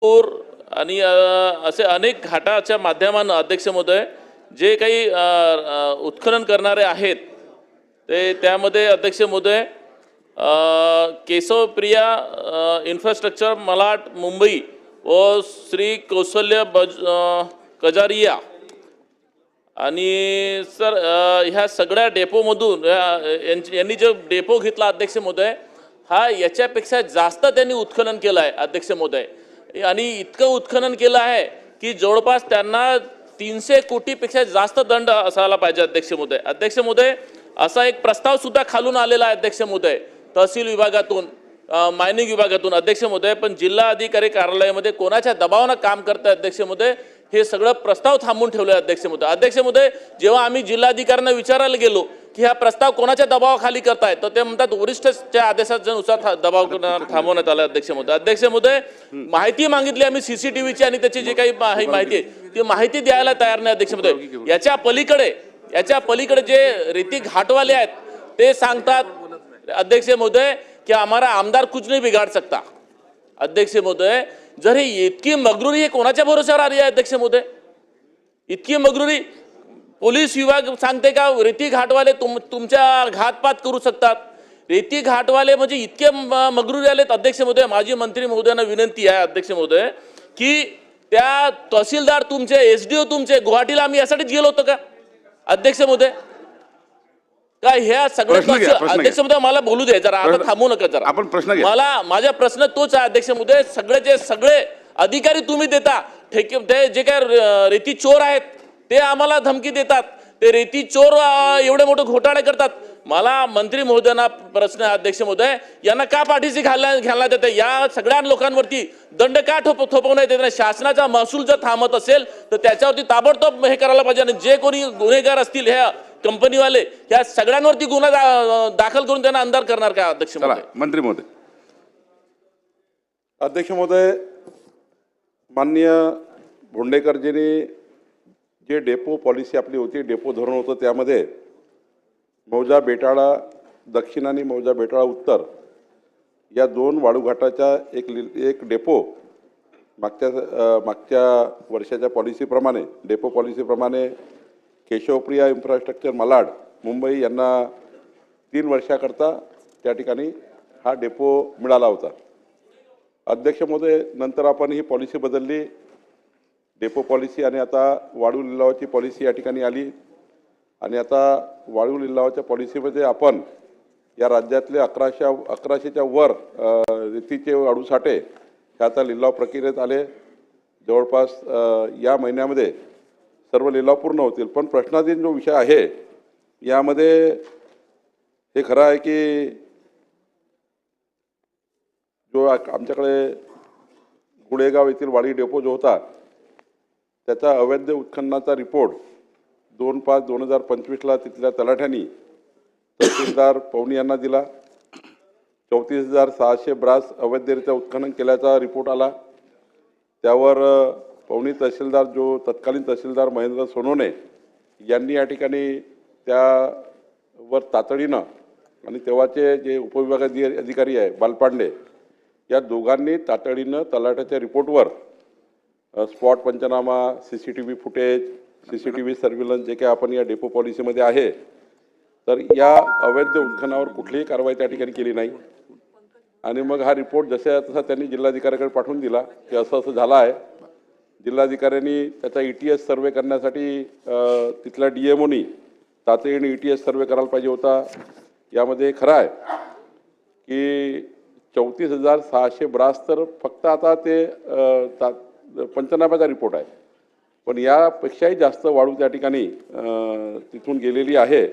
पूर आणि असे अनेक घाटाच्या माध्यमानं अध्यक्ष महोदय जे काही उत्खनन करणारे आहेत ते त्यामध्ये अध्यक्ष महोदय केशवप्रिया इन्फ्रास्ट्रक्चर malaad मुंबई व श्री कौशल्य कजारिया आणि सर ह्या सगळ्या डेपोमधून यांनी जो डेपो घेतला अध्यक्ष महोदय हा याच्यापेक्षा जास्त त्यांनी उत्खनन केलं आहे अध्यक्ष महोदय आणि इतकं उत्खनन केलं आहे की जवळपास त्यांना 300 कोटीपेक्षा जास्त दंड असायला पाहिजे अध्यक्ष महोदय. अध्यक्ष महोदय असा एक प्रस्ताव सुद्धा खालून आलेला आहे अध्यक्ष महोदय तहसील विभागातून मायनिंग विभागातून अध्यक्ष महोदय. पण जिल्हा अधिकारी कार्यालयामध्ये कोणाच्या दबावानं काम करतात अध्यक्ष महोदय हे सगळं प्रस्ताव थांबून ठेवले अध्यक्ष महोदय. अध्यक्ष महोदय जेव्हा आम्ही जिल्हाधिकाऱ्यांना विचारायला गेलो की हा प्रस्ताव कोणाच्या दबावाखाली करताय तर ते म्हणतात वरिष्ठच्या आदेशानुसार दबाव थांबवण्यात आला अध्यक्ष महोदय. अध्यक्ष महोदय माहिती मागितली आम्ही सीसीटीव्हीची आणि त्याची जी काही माहिती आहे ती माहिती द्यायला तयार नाही अध्यक्ष महोदय. याच्या पलीकडे जे रेती घाटवाले आहेत ते सांगतात अध्यक्ष महोदय कि हमारा आमदार कुछ नहीं बिगाड़ सकता. अध्यक्ष महोदय जर ही इतकी मगरुरी हे कोणाच्या भरोशावर आली आहे अध्यक्ष महोदय? इतकी मगरुरी पोलीस विभाग सांगते का रेती घाटवाले तुमच्या घातपात करू शकतात. रेती घाटवाले म्हणजे इतके मगरुरी आलेत अध्यक्ष महोदय. माझी मंत्री महोदयांना विनंती आहे अध्यक्ष महोदय की त्या तहसीलदार तुमचे एसडीओ तुमचे गुवाहाटीला आम्ही यासाठीच गेलो होतो का अध्यक्ष महोदय? काय ह्या सगळ्या अध्यक्ष महोदय मला बोलू दे जरा आता थांबू नका जरा आपण प्रश्न मला माझा प्रश्न तोच आहे अध्यक्ष महोदय. सगळे अधिकारी तुम्ही देता ते जे काय रेती चोर आहेत ते आम्हाला धमकी देतात. ते रेती चोर एवढे मोठे घोटाळे करतात. मला मंत्री महोदयांना प्रश्न आहे अध्यक्ष महोदय यांना का पाठीशी घालण्यात येते? या सगळ्या लोकांवरती दंड का थोपवण्यात येत नाही? शासनाचा महसूल जर थांबत असेल तर त्याच्यावरती ताबडतोब हे करायला पाहिजे आणि जे कोणी गुन्हेगार असतील ह्या कंपनीवाले या सगळ्यांवरती गुन्हा दाखल करून त्यांना अंधार करणार का अध्यक्ष महोदय? मंत्री महोदय. अध्यक्ष महोदय माननीय भोंडेकरजींनी जे डेपो पॉलिसी आपली होती डेपो धोरण होतं त्यामध्ये मौजा बेटाळा दक्षिण आणि मौजा बेटाळा उत्तर या दोन वाळूघाटाच्या एक डेपो मागच्या वर्षाच्या पॉलिसीप्रमाणे डेपो पॉलिसीप्रमाणे केशवप्रिया इन्फ्रास्ट्रक्चर malaad मुंबई यांना 3 वर्षाकरता त्या ठिकाणी हा डेपो मिळाला होता. अध्यक्ष महोदय नंतर आपण ही पॉलिसी बदलली डेपो पॉलिसी आणि आता वाळू लिलावाची पॉलिसी या ठिकाणी आली आणि आता वाळू लिलावाच्या पॉलिसीमध्ये आपण या राज्यातले 1100च्या वर रेतीचे वाळू साठे हे आता लिलाव प्रक्रियेत आले. जवळपास या महिन्यामध्ये सर्व लिलाव पूर्ण होतील. पण प्रश्नाधीन जो विषय आहे यामध्ये हे खरं आहे की जो आमच्याकडे गुळेगाव येथील वाळी डेपो जो होता त्याचा अवैध उत्खननाचा रिपोर्ट 2/5/2025ला तिथल्या तलाठ्यांनी तहसीलदार पवनी यांना दिला. 34,600 ब्रास अवैधरित्या उत्खनन केल्याचा रिपोर्ट आला. त्यावर पवनी तहसीलदार जो तत्कालीन तहसीलदार महेंद्र सोनोने यांनी या ठिकाणी त्यावर तातडीनं आणि तेव्हाचे जे उपविभागाधिकारी अधिकारी आहे बालपांडे या दोघांनी तातडीनं तलाठ्याच्या रिपोर्टवर स्पॉट पंचनामा CCTV फुटेज CCTV सर्व्हिलन्स जे काही आपण या डेपो पॉलिसीमध्ये आहे तर या अवैध उत्खननावर कुठलीही कारवाई त्या ठिकाणी केली नाही. आणि मग हा रिपोर्ट जसा तसा त्यांनी जिल्हाधिकाऱ्याकडे पाठवून दिला की असं झालं आहे. जिल्हाधिकाऱ्यांनी त्याचा ETS सर्वे करण्यासाठी तिथल्या DMOनी तातडीने ETS सर्वे करायला पाहिजे होता. यामध्ये खरं आहे की 34,600 ब्रास तर फक्त आता ते पंचनाम्याचा रिपोर्ट आहे पण यापेक्षाही जास्त वाळू त्या ठिकाणी तिथून गेलेली आहे.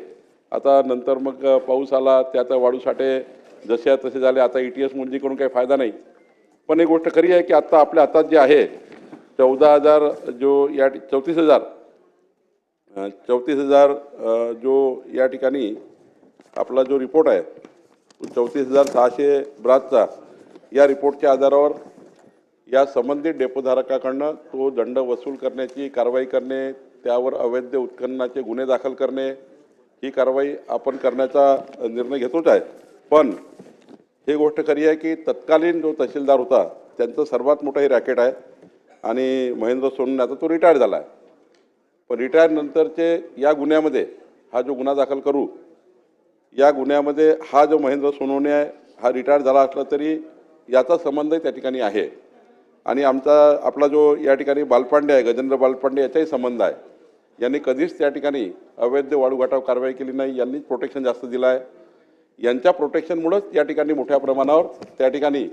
आता नंतर मग पाऊस आला त्यात वाळू साठे जसे तसे झाले. आता ETS मुंजी करून काही फायदा नाही. पण एक गोष्ट खरी आहे की आता आपल्या हातात जे आहे 14,000 जो या 34,000 जो या ठिकाणी आपला जो रिपोर्ट आहे 34,600 ब्रासचा या रिपोर्टच्या आधारावर या संबंधित डेपोधारकाकडनं तो दंड वसूल करण्याची कारवाई करणे त्यावर अवैध उत्खननाचे गुन्हे दाखल करणे ही कारवाई आपण करण्याचा निर्णय घेतोच आहे. पण ही गोष्ट खरी आहे की तत्कालीन जो तहसीलदार होता त्यांचं सर्वात मोठं हे रॅकेट आहे आणि महेंद्र सोनवणे आता तो रिटायर झाला आहे. पण रिटायर नंतरचे या गुन्ह्यामध्ये हा जो गुन्हा दाखल करू, या गुन्ह्यामध्ये हा जो महेंद्र सोनवणे आहे हा रिटायर झाला असला तरी याचा संबंधही त्या ठिकाणी आहे. आणि आपला जो या ठिकाणी बालपांडे आहे, गजेंद्र बालपांडे, याचाही संबंध आहे. यांनी कधीच त्या ठिकाणी अवैध वाळूघाटावर कारवाई केली नाही. यांनीच प्रोटेक्शन जास्त दिलं आहे. यांच्या प्रोटेक्शनमुळंच या ठिकाणी मोठ्या प्रमाणावर त्या ठिकाणी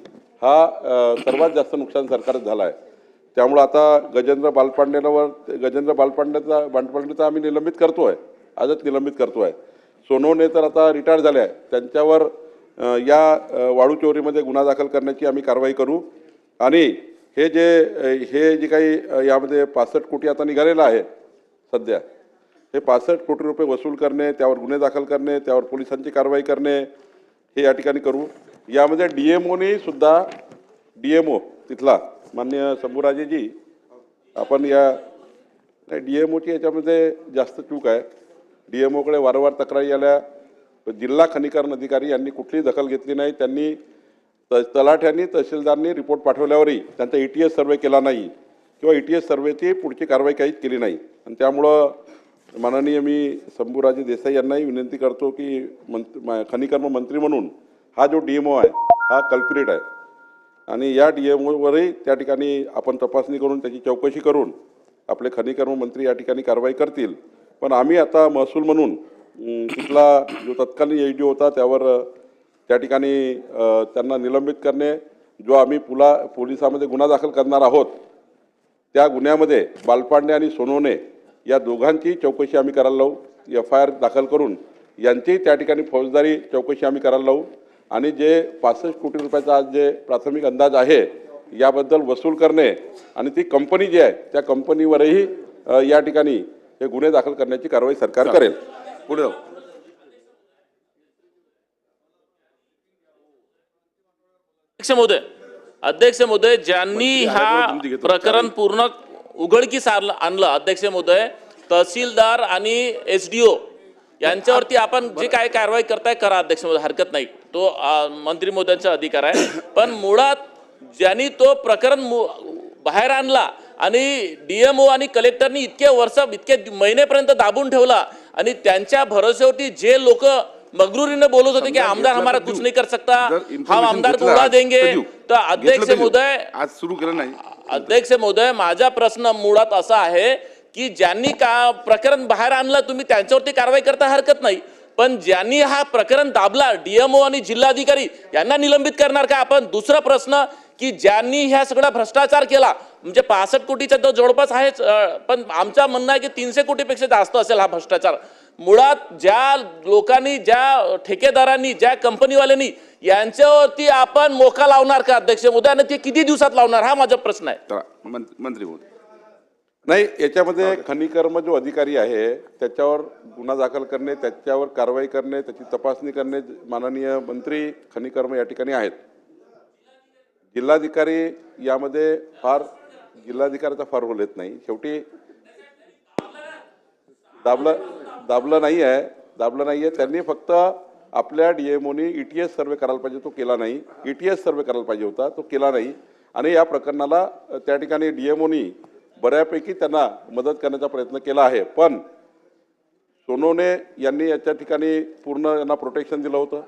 हा सर्वात जास्त नुकसान सरकारच झालं आहे. त्यामुळं आता गजेंद्र बालपांडेचा आम्ही निलंबित करतो आहे, आजच निलंबित करतो आहे. सोनवणे तर आता रिटायर झाले आहे, त्यांच्यावर या वाळू चोरीमध्ये गुन्हा दाखल करण्याची आम्ही कारवाई करू. आणि हे जे काही यामध्ये 65 कोटी आता निघालेलं आहे सध्या, हे 65 कोटी रुपये वसूल करणे, त्यावर गुन्हे दाखल करणे, त्यावर पोलिसांची कारवाई करणे, हे या ठिकाणी करू. यामध्ये DMOनी सुद्धा, DMO तिथला माननीय शंभूराजेजी, आपण DMOची याच्यामध्ये जास्त चूक आहे. DMOकडे वारंवार तक्रारी आल्या, जिल्हा खनिकर्म अधिकारी यांनी कुठलीही दखल घेतली नाही. त्यांनी तलाठ्यांनी, तहसीलदारांनी रिपोर्ट पाठवल्यावरही त्यांचा ETS सर्वे केला नाही किंवा ETS सर्वेची पुढची कारवाई काहीच केली नाही. आणि त्यामुळं माननीय मी शंभूराजे देसाई यांनाही विनंती करतो की खनिकर्म मंत्री म्हणून हा जो DMO आहे हा कल्प्रिट आहे आणि या DMOवरही त्या ठिकाणी आपण तपासणी करून त्याची चौकशी करून आपले खनिकर्म मंत्री या ठिकाणी कारवाई करतील. पण आम्ही आता महसूल म्हणून तिथला जो तत्कालीन SDO होता त्यावर त्या ठिकाणी त्यांना निलंबित करणे, जो आम्ही पोलिसामध्ये गुन्हा दाखल करणार आहोत त्या गुन्ह्यामध्ये बालपांडे आणि सोनवणे या दोघांची चौकशी आम्ही करायला लावू. FIR दाखल करून यांची त्या ठिकाणी फौजदारी चौकशी आम्ही करायला लावू. आणि जे 65 कोटी रुपयाचा आज जे प्राथमिक अंदाज आहे याबद्दल वसूल करणे आणि ती कंपनी जी आहे त्या कंपनीवरही या ठिकाणी हे गुन्हे दाखल करण्याची कारवाई सरकार करेल. पुढे अध्यक्ष महोदय, ज्यांनी हा प्रकरण पूर्ण उघडकीस आणलं, अध्यक्ष महोदय, तहसीलदार आणि SDO यांच्यावरती आपण जे काय कारवाई करताय करा अध्यक्ष महोदय, हरकत नाही, तो मंत्री महोदयांचा अधिकार आहे. पण मुळात ज्यांनी तो प्रकरण बाहेर आणला आणि DMO आणि कलेक्टरनी इतके महिनेपर्यंत दाबून ठेवला आणि त्यांच्या भरोश्यावरती जे लोक मगरुरीने बोलत होते की आमदार हमारा कुछ नहीं कर सकता, हम आमदार को उड़ा देंगे, तर अध्यक्ष महोदय, आज सुरू केलं नाही. अध्यक्ष महोदय, माझा प्रश्न मुळात असा आहे की ज्यांनी प्रकरण बाहेर आणलं तुम्ही त्यांच्यावरती कारवाई करता हरकत नाही, पण ज्यांनी हा प्रकरण दाबला DMO आणि जिल्हाधिकारी यांना निलंबित करणार का आपण? दुसरा प्रश्न की ज्यांनी ह्या सगळा भ्रष्टाचार केला, म्हणजे 65 कोटीचा तो जवळपास आहेच, पण आमचं म्हणणं आहे की 300 कोटीपेक्षा जास्त असेल हा भ्रष्टाचार. मुळात ज्या लोकांनी, ज्या ठेकेदारांनी, ज्या कंपनीवाल्यांनी यांच्यावरती आपण मोका लावणार का अध्यक्ष महोदय, आणि ते किती दिवसात लावणार हा माझा प्रश्न आहे. मंत्री बोल. नाही, याच्यामध्ये खनिकर्म जो अधिकारी आहे त्याच्यावर गुन्हा दाखल करणे, त्याच्यावर कारवाई करणे, त्याची तपासणी करणे माननीय मंत्री खनिकर्म या ठिकाणी आहेत. जिल्हाधिकारी यामध्ये जिल्हाधिकाऱ्याचा फार रोल येत नाही. शेवटी दाबलं नाही आहे. त्यांनी फक्त आपल्या DMOनी ETS सर्वे करायला पाहिजे, तो केला नाही. ETS सर्वे करायला पाहिजे होता, तो केला नाही. आणि या प्रकरणाला त्या ठिकाणी DMOनी बऱ्यापैकी त्यांना मदत करण्याचा प्रयत्न केला आहे. पण सोनवणे यांनी याच्या ठिकाणी पूर्ण यांना प्रोटेक्शन दिलं होतं,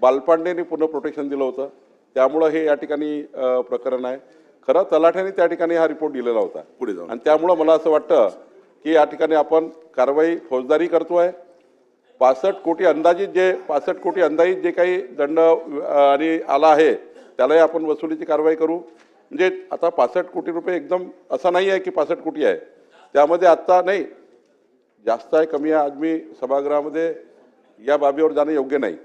बालपांडेंनी पूर्ण प्रोटेक्शन दिलं होतं. त्यामुळं हे या ठिकाणी प्रकरण आहे. खरं तलाठ्याने त्या ठिकाणी हा रिपोर्ट दिलेला होता पुढे जाऊन. आणि त्यामुळं मला असं वाटतं की या ठिकाणी आपण कारवाई फौजदारी करतोय. 65 कोटी अंदाजित जे काही दंड आणि आला आहे त्यालाही आपण वसुलीची कारवाई करू. म्हणजे आता 65 कोटी रुपये एकदम असा नाही आहे की 65 कोटी आहे, त्यामध्ये आत्ता नाही, जास्त आहे कमी आहे, आज मी सभागृहामध्ये या बाबीवर जाणं योग्य नाही.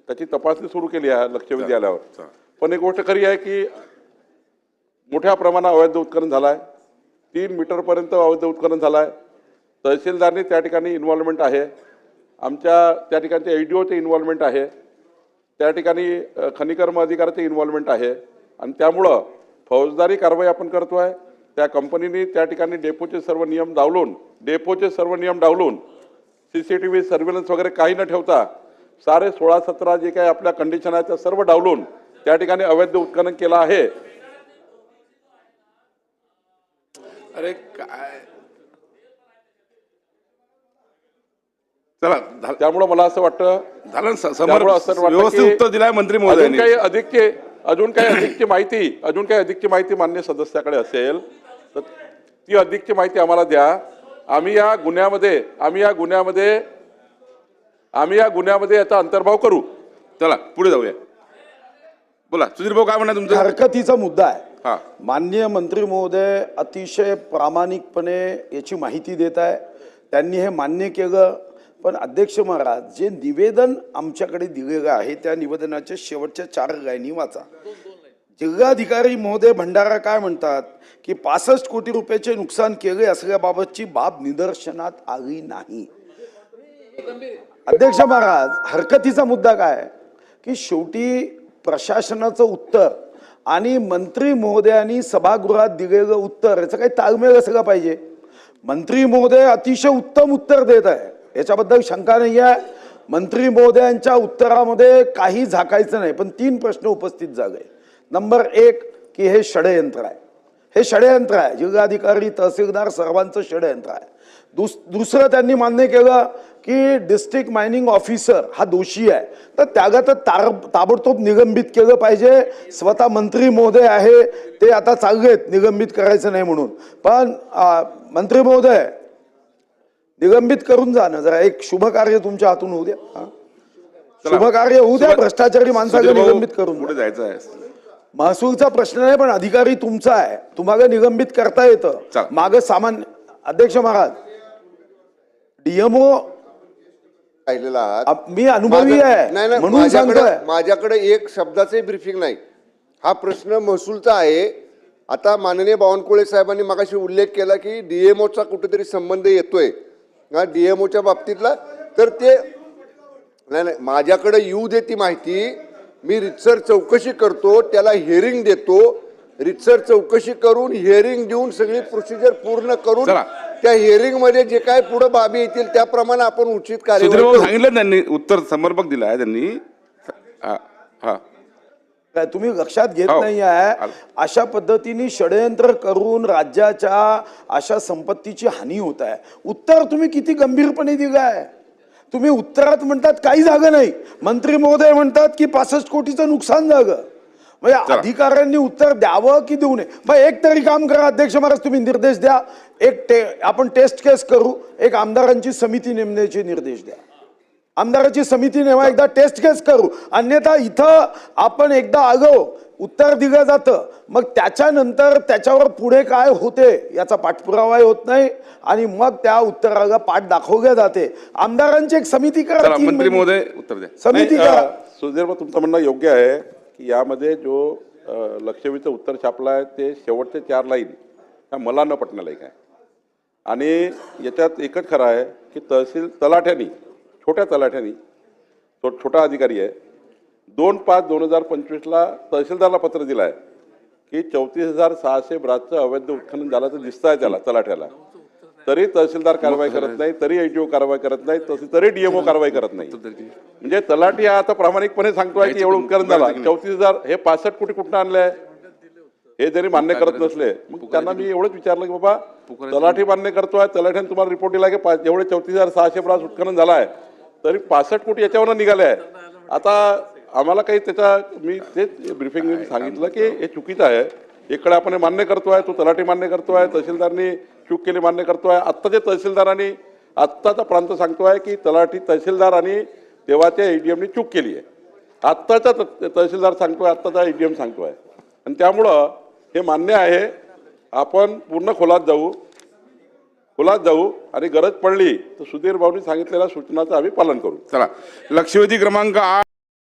त्याची तपासणी सुरू केली आहे लक्षवेधी आल्यावर. पण एक गोष्ट खरी आहे की मोठ्या प्रमाणात अवैध उत्खनन झालं आहे. 3 मीटरपर्यंत अवैध उत्खनन झालं आहे. तहसीलदारनी त्या ठिकाणी इन्व्हॉल्वमेंट आहे, आमच्या त्या ठिकाणच्या SDOचे इन्व्हॉल्वमेंट आहे, त्या ठिकाणी खनिकर्म अधिकाऱ्याचे इन्व्हॉल्वमेंट आहे. आणि त्यामुळं फौजदारी कारवाई आपण करतो आहे. त्या कंपनीने त्या ठिकाणी डेपोचे सर्व नियम डावलून CCTV सर्व्हिलन्स वगैरे काही न ठेवता सारे 16-17 जे काही आपल्या कंडिशन आहे त्या सर्व डावलून त्या ठिकाणी अवैध उत्खनन केलं आहे. अरे काय चला त्यामुळं मला असं वाटतं झालं ना, त्यामुळं असं वाटतं व्यवस्थित की उत्तर दिलाय मंत्री अजून महोदयांनी. काही अधिकची माहिती मान्य सदस्याकडे असेल तर ती अधिकची माहिती आम्हाला द्या. आम्ही या गुन्ह्यामध्ये याचा अंतर्भाव करू. चला पुढे जाऊया. बोला सुधीर भाऊ, काय म्हणा तुमचं? हरकतीचा मुद्दा आहे. हा, माननीय मंत्री महोदय अतिशय प्रामाणिकपणे याची माहिती देत आहे. त्यांनी हे मान्य केलं. पण अध्यक्ष महाराज, जे निवेदन आमच्याकडे दिलेलं आहे त्या निवेदनाच्या शेवटच्या 4 लाईनी वाचा. जिल्हाधिकारी महोदय भंडारा काय म्हणतात की 65 कोटी रुपयाचे नुकसान केले असल्याबाबतची बाब निदर्शनात आली नाही. अध्यक्ष महाराज, हरकतीचा मुद्दा काय की शेवटी प्रशासनाचं उत्तर आणि मंत्री महोदयांनी सभागृहात दिलेलं उत्तर याचं काही ताळमेळ असला पाहिजे. मंत्री महोदय अतिशय उत्तम उत्तर देत आहे, याच्याबद्दल शंका नाही आहे. मंत्री महोदयांच्या उत्तरामध्ये काही झाकायचं नाही. पण 3 प्रश्न उपस्थित झाले. नंबर 1 की हे षडयंत्र आहे. हे षडयंत्र आहे. जिल्हाधिकारी, तहसीलदार सर्वांचं षडयंत्र आहे. दुसरं त्यांनी मान्य केलं की डिस्ट्रिक्ट मायनिंग ऑफिसर हा दोषी आहे, तर त्याला तर ताबडतोब निलंबित केलं पाहिजे. स्वतः मंत्री महोदय आहे, ते आता चाललेत निलंबित करायचं नाही म्हणून. पण मंत्री महोदय निलंबित करून जा ना जरा. एक शुभ कार्य तुमच्या हातून होऊ द्या. शुभ कार्य होऊ द्या. भ्रष्टाचारी माणसाला सुधीर भाऊ, निलंबित करून पुढे द्या. जायचं आहे. महसूलचा प्रश्न नाही, पण अधिकारी तुमचा आहे, तुम्हाला निलंबित करता येतं. चला. मागे सामान्य अध्यक्ष महाराज, डीएमओ राहिलेला आहात. मी अनुभवी आहे नाही म्हणून सांगतोय. माझ्याकडे एक शब्दाचे ब्रीफिंग नाही. हा प्रश्न महसूलचा आहे. आता माननीय बावनकुळे साहेबांनी मगाशी उल्लेख केला की डीएमओचा कुठेतरी संबंध येतोय डीएमओच्या बाबतीतला, तर ते नाही माझ्याकडे येऊ दे ती माहिती. मी रितसर चौकशी करतो, त्याला हिअरिंग देतो. रितसर चौकशी करून हिअरिंग देऊन सगळी प्रोसिजर पूर्ण करून चला. त्या हिअरिंग मध्ये जे काय पुढे बाबी येतील त्याप्रमाणे आपण उचित सुधीर कार्यवाही भाऊ करू. सांगितलं त्यांनी, उत्तर समर्पक दिलं आहे त्यांनी. हा, हा. काय तुम्ही लक्षात घेत हो. नाही आहे. अशा पद्धतीने षडयंत्र करून राज्याच्या अशा संपत्तीची हानी होत आहे. उत्तर तुम्ही किती गंभीरपणे दिलं आहे. तुम्ही उत्तरात म्हणतात काही झालं नाही, मंत्री महोदय म्हणतात की 65 कोटीचं नुकसान झालं. म्हणजे अधिकाऱ्यांनी उत्तर द्यावं की देऊ नये. मग एक तरी काम करा अध्यक्ष महाराज, तुम्ही निर्देश द्या. आपण टेस्ट केस करू. एक आमदारांची समिती नेमण्याचे निर्देश द्या. आमदाराची समिती नेमा, एकदा टेस्ट केस करू. अन्यथा इथं आपण एकदा आलो, उत्तर दिलं जातं, मग त्याच्यानंतर त्याच्यावर पुढे काय होते याचा पाठपुरावाही होत नाही आणि मग त्या उत्तराला पाठ दाखवल्या जाते. आमदारांची एक समिती करा. चला, 3 मंत्री महिने. महोदय उत्तर द्या. समिती करा. सुधीर भाऊ, तुमचं म्हणणं योग्य आहे की यामध्ये जो लक्षवेधीचं उत्तर छापलं आहे ते शेवटचे 4 लाईन ह्या मला न पटण्यालायक आहे. आणि याच्यात एकच खरं आहे की तलाठ्यांनी, छोट्या तलाठ्यांनी, छोटा अधिकारी आहे, 2/5/2025 तहसीलदारला पत्र दिलं आहे की 34,600 ब्रासचं अवैध उत्खनन झाल्याचं दिसतं आहे त्याला, तलाठ्याला. तरी तहसीलदार कारवाई करत नाही, तरी एचडीओ कारवाई करत नाही, तरी डीएमओ कारवाई करत नाही. म्हणजे तलाठी हा आता प्रामाणिकपणे सांगतोय की एवढं उत्खनन झालं. 34,000 हे 65 कोटी कुठं आणले आहे हे जरी मान्य करत नसले, मग त्यांना मी एवढंच विचारलं की बाबा तलाठी मान्य करतोय, तलाठ्याने तुम्हाला रिपोर्ट दिला की एवढे 34,600 ब्रास उत्खनन झाला आहे, तरी 65 कोटी याच्यावर निघाले आहे. आता आम्हाला काही मी तेच ब्रीफिंग सांगितलं की हे चुकीचं आहे. इकडे आपण मान्य करतोय, तो तलाठी मान्य करतोय, तहसीलदारनी चूक केली मान्य करतोय. आत्ताच्या तहसीलदारांनी, आत्ताचा प्रांत सांगतोय की तहसीलदार आणि तेव्हाच्या एडीएमनी चूक केली आहे. आत्ताचा तहसीलदार सांगतोय, आत्ताचा एडीएम सांगतोय. आणि त्यामुळं हे मान्य आहे. आपण पूर्ण खोलात जाऊ आणि गरज पडली तर सुधीर भाऊंनी सांगितलेल्या सूचनाचं आम्ही पालन करू. चला, लक्षवेधी क्रमांक 8